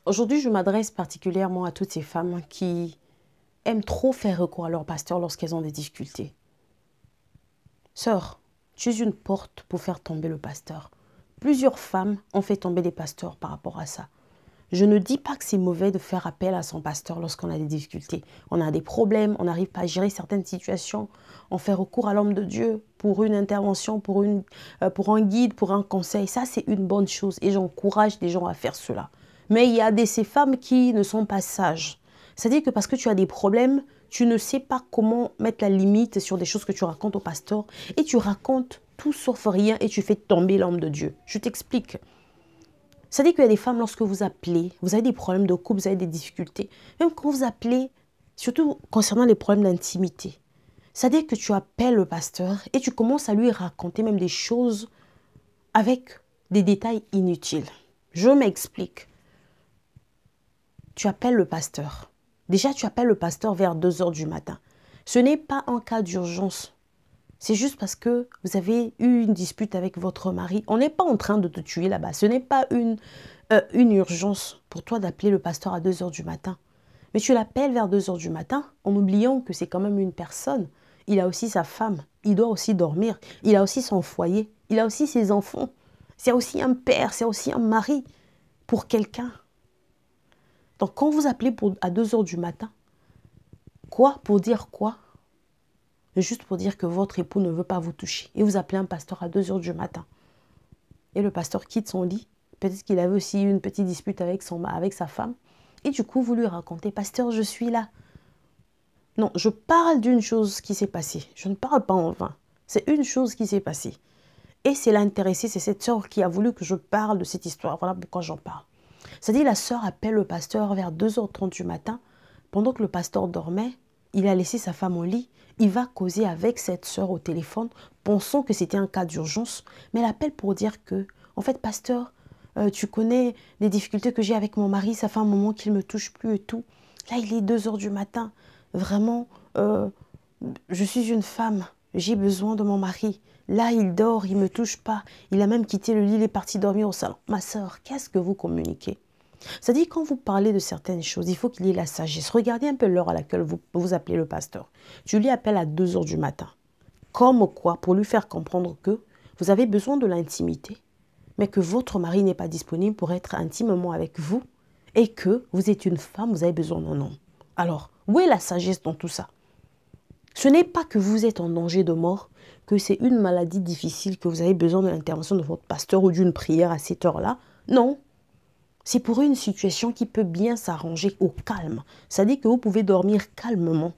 Aujourd'hui, je m'adresse particulièrement à toutes ces femmes qui aiment trop faire recours à leur pasteur lorsqu'elles ont des difficultés. Sœur, tu es une porte pour faire tomber le pasteur. Plusieurs femmes ont fait tomber des pasteurs par rapport à ça. Je ne dis pas que c'est mauvais de faire appel à son pasteur lorsqu'on a des difficultés. On a des problèmes, on n'arrive pas à gérer certaines situations. On fait recours à l'homme de Dieu pour une intervention, pour un guide, pour un conseil. Ça, c'est une bonne chose et j'encourage les gens à faire cela. Mais il y a ces femmes qui ne sont pas sages. C'est-à-dire que parce que tu as des problèmes, tu ne sais pas comment mettre la limite sur des choses que tu racontes au pasteur et tu racontes tout sauf rien et tu fais tomber l'homme de Dieu. Je t'explique. C'est-à-dire qu'il y a des femmes, lorsque vous appelez, vous avez des problèmes de couple, vous avez des difficultés. Même quand vous appelez, surtout concernant les problèmes d'intimité. C'est-à-dire que tu appelles le pasteur et tu commences à lui raconter même des choses avec des détails inutiles. Je m'explique. Tu appelles le pasteur. Déjà, tu appelles le pasteur vers 2 heures du matin. Ce n'est pas un cas d'urgence. C'est juste parce que vous avez eu une dispute avec votre mari. On n'est pas en train de te tuer là-bas. Ce n'est pas une urgence pour toi d'appeler le pasteur à 2 heures du matin. Mais tu l'appelles vers 2 heures du matin en oubliant que c'est quand même une personne. Il a aussi sa femme. Il doit aussi dormir. Il a aussi son foyer. Il a aussi ses enfants. C'est aussi un père. C'est aussi un mari pour quelqu'un. Donc quand vous appelez à 2 heures du matin, quoi? Pour dire quoi? Juste pour dire que votre époux ne veut pas vous toucher. Et vous appelez un pasteur à 2 heures du matin. Et le pasteur quitte son lit. Peut-être qu'il avait aussi eu une petite dispute avec sa femme. Et du coup, vous lui racontez, pasteur, je suis là. Non, je parle d'une chose qui s'est passée. Je ne parle pas en vain. C'est une chose qui s'est passée. Et c'est l'intéressée, c'est cette sœur qui a voulu que je parle de cette histoire. Voilà pourquoi j'en parle. C'est-à-dire, la sœur appelle le pasteur vers 2h30 du matin. Pendant que le pasteur dormait, il a laissé sa femme au lit. Il va causer avec cette sœur au téléphone, pensant que c'était un cas d'urgence. Mais elle appelle pour dire que, en fait, pasteur, tu connais les difficultés que j'ai avec mon mari. Ça fait un moment qu'il ne me touche plus et tout. Là, il est 2 heures du matin. Vraiment, je suis une femme. J'ai besoin de mon mari. Là, il dort, il ne me touche pas. Il a même quitté le lit, il est parti dormir au salon. Ma sœur, qu'est-ce que vous communiquez? C'est-à-dire, quand vous parlez de certaines choses, il faut qu'il y ait la sagesse. Regardez un peu l'heure à laquelle vous appelez le pasteur. Tu lui appelles à 2 heures du matin. Comme quoi? Pour lui faire comprendre que vous avez besoin de l'intimité, mais que votre mari n'est pas disponible pour être intimement avec vous et que vous êtes une femme, vous avez besoin d'un homme. Alors, où est la sagesse dans tout ça? Ce n'est pas que vous êtes en danger de mort, que c'est une maladie difficile, que vous avez besoin de l'intervention de votre pasteur ou d'une prière à cette heure-là. Non. C'est pour une situation qui peut bien s'arranger au calme. C'est-à-dire que vous pouvez dormir calmement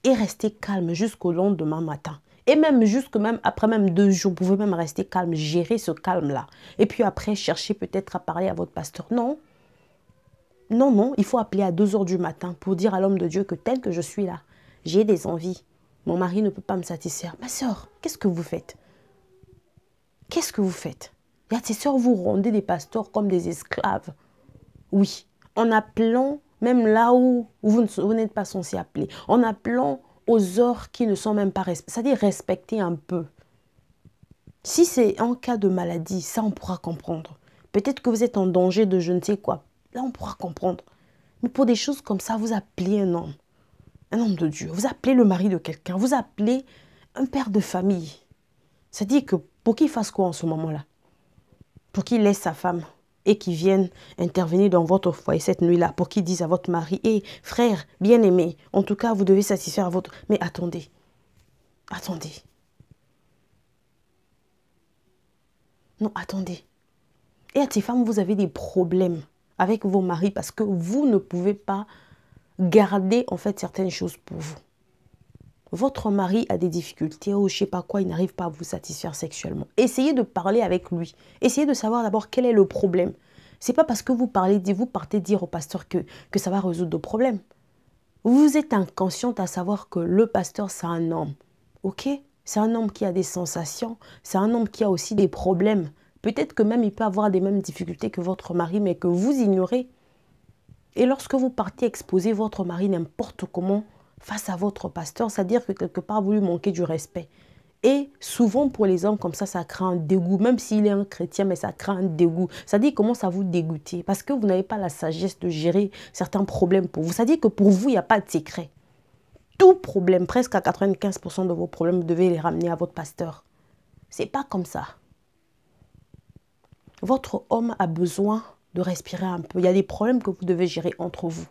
et rester calme jusqu'au lendemain matin. Et même après même 2 jours, vous pouvez même rester calme, gérer ce calme-là. Et puis après, chercher peut-être à parler à votre pasteur. Non. Non, non, il faut appeler à 2 heures du matin pour dire à l'homme de Dieu que tel que je suis là, j'ai des envies. Mon mari ne peut pas me satisfaire. Ma soeur, qu'est-ce que vous faites? Qu'est-ce que vous faites? Il y a des sœurs, vous rendez des pasteurs comme des esclaves. Oui, en appelant, même là où vous n'êtes pas censé appeler, en appelant aux heures qui ne sont même pas respectées. C'est-à-dire respecter un peu. Si c'est en cas de maladie, ça on pourra comprendre. Peut-être que vous êtes en danger de je ne sais quoi. Là on pourra comprendre. Mais pour des choses comme ça, vous appelez un homme de Dieu. Vous appelez le mari de quelqu'un. Vous appelez un père de famille. C'est-à-dire que pour qu'il fasse quoi en ce moment-là? Pour qu'il laisse sa femme et qu'il vienne intervenir dans votre foyer cette nuit-là, pour qu'il dise à votre mari, hé, frère, bien-aimé, en tout cas, vous devez satisfaire votre... Mais attendez, attendez. Non, attendez. Et à ces femmes, vous avez des problèmes avec vos maris parce que vous ne pouvez pas garder en fait certaines choses pour vous. Votre mari a des difficultés ou je ne sais pas quoi, il n'arrive pas à vous satisfaire sexuellement. Essayez de parler avec lui. Essayez de savoir d'abord quel est le problème. Ce n'est pas parce que vous partez dire au pasteur que ça va résoudre le problème. Vous êtes inconsciente à savoir que le pasteur, c'est un homme. Ok? C'est un homme qui a des sensations. C'est un homme qui a aussi des problèmes. Peut-être que même il peut avoir les mêmes difficultés que votre mari, mais que vous ignorez. Et lorsque vous partez exposer votre mari n'importe comment face à votre pasteur, c'est-à-dire que quelque part vous lui manquez du respect. Et souvent pour les hommes comme ça crée un dégoût. Même s'il est un chrétien, mais ça crée un dégoût. Ça dit comment ça vous dégoûter. Parce que vous n'avez pas la sagesse de gérer certains problèmes pour vous. Ça dit que pour vous, il n'y a pas de secret. Tout problème, presque à 95% de vos problèmes, vous devez les ramener à votre pasteur. C'est pas comme ça. Votre homme a besoin de respirer un peu. Il y a des problèmes que vous devez gérer entre vous.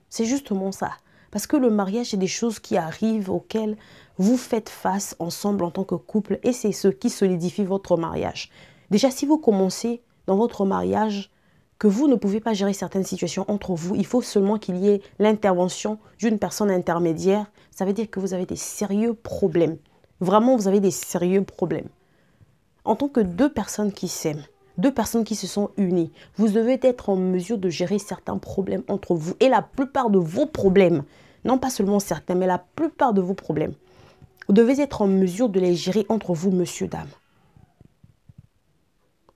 C'est justement ça. Parce que le mariage, c'est des choses qui arrivent auxquelles vous faites face ensemble en tant que couple et c'est ce qui solidifie votre mariage. Déjà, si vous commencez dans votre mariage que vous ne pouvez pas gérer certaines situations entre vous, il faut seulement qu'il y ait l'intervention d'une personne intermédiaire. Ça veut dire que vous avez des sérieux problèmes. Vraiment, vous avez des sérieux problèmes. En tant que deux personnes qui s'aiment, deux personnes qui se sont unies, vous devez être en mesure de gérer certains problèmes entre vous. Et la plupart de vos problèmes, non pas seulement certains, mais la plupart de vos problèmes, vous devez être en mesure de les gérer entre vous, monsieur, dame.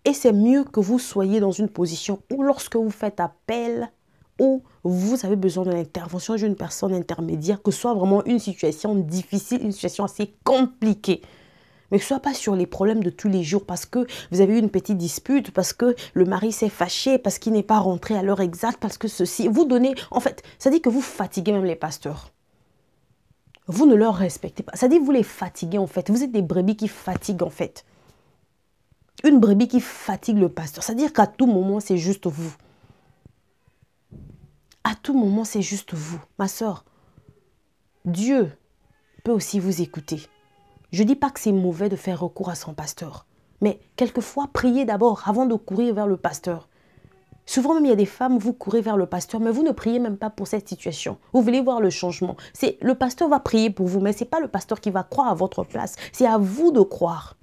Et c'est mieux que vous soyez dans une position où lorsque vous faites appel, où vous avez besoin de l'intervention d'une personne intermédiaire, que ce soit vraiment une situation difficile, une situation assez compliquée. Mais que ce ne soit pas sur les problèmes de tous les jours parce que vous avez eu une petite dispute, parce que le mari s'est fâché, parce qu'il n'est pas rentré à l'heure exacte, parce que ceci, vous donnez, en fait, ça dit que vous fatiguez même les pasteurs. Vous ne leur respectez pas. Ça dit que vous les fatiguez en fait. Vous êtes des brebis qui fatiguent en fait. Une brebis qui fatigue le pasteur. C'est-à-dire qu'à tout moment, c'est juste vous. À tout moment, c'est juste vous. Ma soeur, Dieu peut aussi vous écouter. Je ne dis pas que c'est mauvais de faire recours à son pasteur. Mais quelquefois, priez d'abord avant de courir vers le pasteur. Souvent même, il y a des femmes, vous courez vers le pasteur, mais vous ne priez même pas pour cette situation. Vous voulez voir le changement. Le pasteur va prier pour vous, mais ce n'est pas le pasteur qui va croire à votre place. C'est à vous de croire.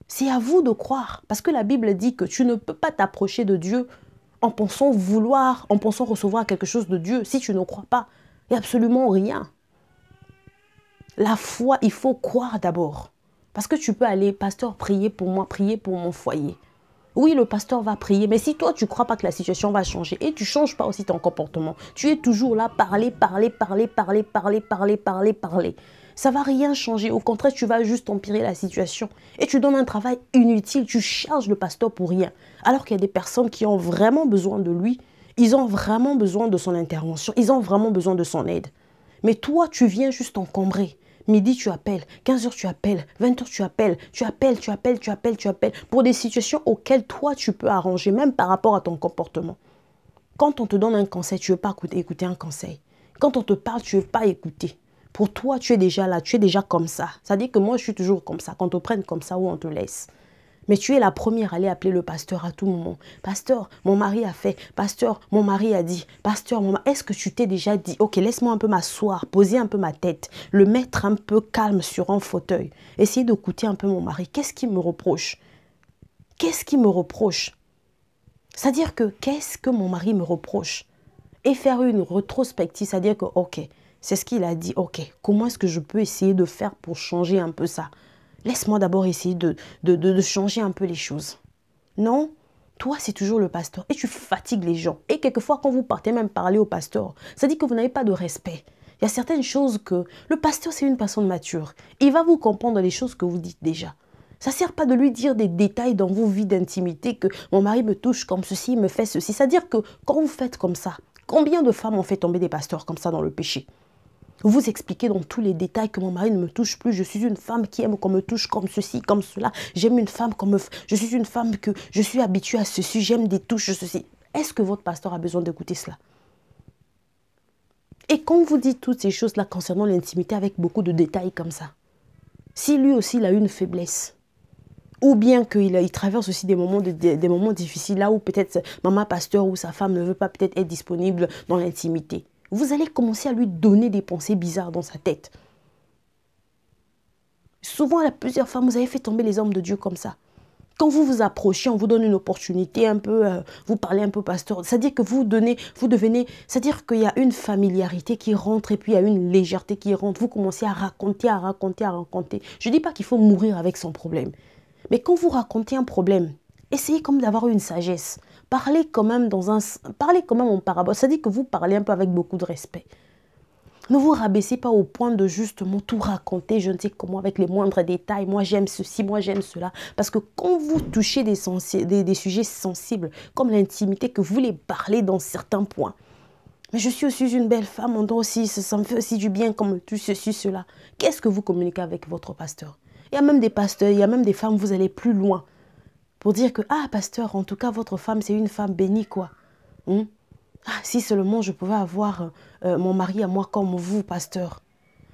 C'est à vous de croire. Parce que la Bible dit que tu ne peux pas t'approcher de Dieu en pensant vouloir, en pensant recevoir quelque chose de Dieu. Si tu ne crois pas, il n'y a absolument rien. La foi, il faut croire d'abord. Parce que tu peux aller, pasteur, prier pour moi, prier pour mon foyer. Oui, le pasteur va prier, mais si toi, tu ne crois pas que la situation va changer et tu ne changes pas aussi ton comportement, tu es toujours là, parler. Ça ne va rien changer. Au contraire, tu vas juste empirer la situation. Et tu donnes un travail inutile, tu charges le pasteur pour rien. Alors qu'il y a des personnes qui ont vraiment besoin de lui, ils ont vraiment besoin de son intervention, ils ont vraiment besoin de son aide. Mais toi, tu viens juste encombrer. Midi, tu appelles. 15h, tu appelles. 20h, tu appelles. Tu appelles. Pour des situations auxquelles toi, tu peux arranger, même par rapport à ton comportement. Quand on te donne un conseil, tu ne veux pas écouter un conseil. Quand on te parle, tu ne veux pas écouter. Pour toi, tu es déjà là, tu es déjà comme ça. Ça dit que moi, je suis toujours comme ça. Qu'on te prenne comme ça ou on te laisse. Mais tu es la première à aller appeler le pasteur à tout moment. Pasteur, mon mari a fait. Pasteur, mon mari a dit. Pasteur, est-ce que tu t'es déjà dit, ok, laisse-moi un peu m'asseoir, poser un peu ma tête, le mettre un peu calme sur un fauteuil, essayer d'écouter un peu mon mari. Qu'est-ce qu'il me reproche? Qu'est-ce qu'il me reproche? C'est-à-dire que qu'est-ce que mon mari me reproche? Et faire une rétrospective, c'est-à-dire que, ok, c'est ce qu'il a dit, ok, comment est-ce que je peux essayer de faire pour changer un peu ça? Laisse-moi d'abord essayer de changer un peu les choses. Non, toi, c'est toujours le pasteur. Et tu fatigues les gens. Et quelquefois, quand vous partez même parler au pasteur, ça dit que vous n'avez pas de respect. Il y a certaines choses que... Le pasteur, c'est une personne mature. Il va vous comprendre les choses que vous dites déjà. Ça ne sert pas de lui dire des détails dans vos vies d'intimité que mon mari me touche comme ceci, il me fait ceci. C'est-à-dire que quand vous faites comme ça, combien de femmes ont fait tomber des pasteurs comme ça dans le péché? Vous expliquez dans tous les détails que mon mari ne me touche plus. Je suis une femme qui aime qu'on me touche comme ceci, comme cela. J'aime une femme comme... Je suis une femme que je suis habituée à ceci. J'aime des touches, ceci. Est-ce que votre pasteur a besoin d'écouter cela? Et quand vous dites toutes ces choses-là concernant l'intimité avec beaucoup de détails comme ça, si lui aussi il a une faiblesse, ou bien qu'il traverse aussi des moments difficiles, là où peut-être maman pasteur ou sa femme ne veut pas peut-être être disponible dans l'intimité, vous allez commencer à lui donner des pensées bizarres dans sa tête. Souvent, à plusieurs femmes, vous avez fait tomber les hommes de Dieu comme ça. Quand vous vous approchez, on vous donne une opportunité un peu, vous parlez un peu pasteur. C'est-à-dire que vous devenez, c'est-à-dire qu'il y a une familiarité qui rentre et puis il y a une légèreté qui rentre. Vous commencez à raconter. Je ne dis pas qu'il faut mourir avec son problème. Mais quand vous racontez un problème, essayez comme d'avoir une sagesse. Parlez quand même en parabole. Ça dit que vous parlez un peu avec beaucoup de respect. Ne vous rabaissez pas au point de justement tout raconter, je ne sais comment, avec les moindres détails. Moi, j'aime ceci, moi, j'aime cela. Parce que quand vous touchez des sujets sensibles, comme l'intimité, que vous voulez parler dans certains points, mais je suis aussi une belle femme, on doit aussi, ça me fait aussi du bien comme tout ceci, cela. Qu'est-ce que vous communiquez avec votre pasteur? Il y a même des pasteurs, il y a même des femmes, vous allez plus loin pour dire que, ah, pasteur, en tout cas, votre femme, c'est une femme bénie, quoi. Ah, si seulement je pouvais avoir mon mari à moi comme vous, pasteur.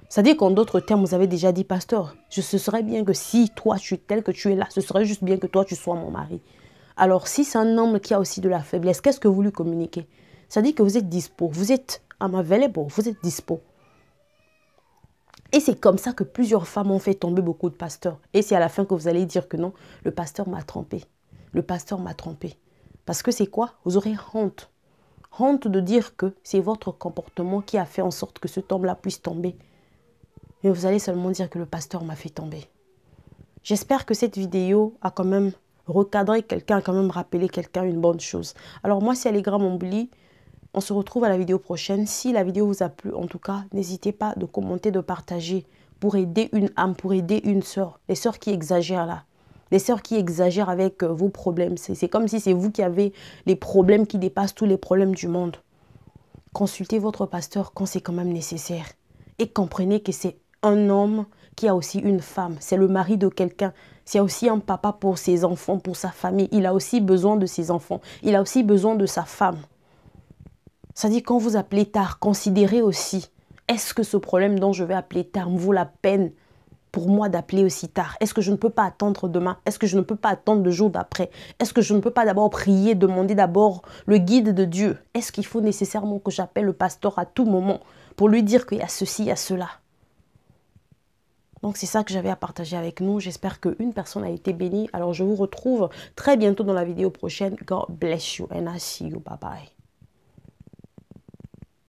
C'est-à-dire qu'en d'autres termes, vous avez déjà dit, pasteur, ce serait bien que si toi, tu es tel que tu es là, ce serait juste bien que toi, tu sois mon mari. Alors, si c'est un homme qui a aussi de la faiblesse, qu'est-ce que vous lui communiquez? C'est-à-dire que vous êtes dispo, vous êtes available, vous êtes dispo. Et c'est comme ça que plusieurs femmes ont fait tomber beaucoup de pasteurs. Et c'est à la fin que vous allez dire que non, le pasteur m'a trompé. Le pasteur m'a trompé. Parce que c'est quoi? Vous aurez honte. Honte de dire que c'est votre comportement qui a fait en sorte que ce homme-là puisse tomber. Mais vous allez seulement dire que le pasteur m'a fait tomber. J'espère que cette vidéo a quand même recadré quelqu'un, a quand même rappelé quelqu'un une bonne chose. Alors moi, c'est Allegra Mombouli. On se retrouve à la vidéo prochaine. Si la vidéo vous a plu, en tout cas, n'hésitez pas de commenter, de partager pour aider une âme, pour aider une sœur. Les sœurs qui exagèrent là. Les sœurs qui exagèrent avec vos problèmes. C'est comme si c'est vous qui avez les problèmes qui dépassent tous les problèmes du monde. Consultez votre pasteur quand c'est quand même nécessaire. Et comprenez que c'est un homme qui a aussi une femme. C'est le mari de quelqu'un. C'est aussi un papa pour ses enfants, pour sa famille. Il a aussi besoin de ses enfants. Il a aussi besoin de sa femme. C'est-à-dire quand vous appelez tard, considérez aussi, est-ce que ce problème dont je vais appeler tard me vaut la peine pour moi d'appeler aussi tard? Est-ce que je ne peux pas attendre demain? Est-ce que je ne peux pas attendre le jour d'après? Est-ce que je ne peux pas d'abord prier, demander d'abord le guide de Dieu? Est-ce qu'il faut nécessairement que j'appelle le pasteur à tout moment pour lui dire qu'il y a ceci, il y a cela? Donc c'est ça que j'avais à partager avec nous. J'espère qu'une personne a été bénie. Alors je vous retrouve très bientôt dans la vidéo prochaine. God bless you and I see you. Bye bye.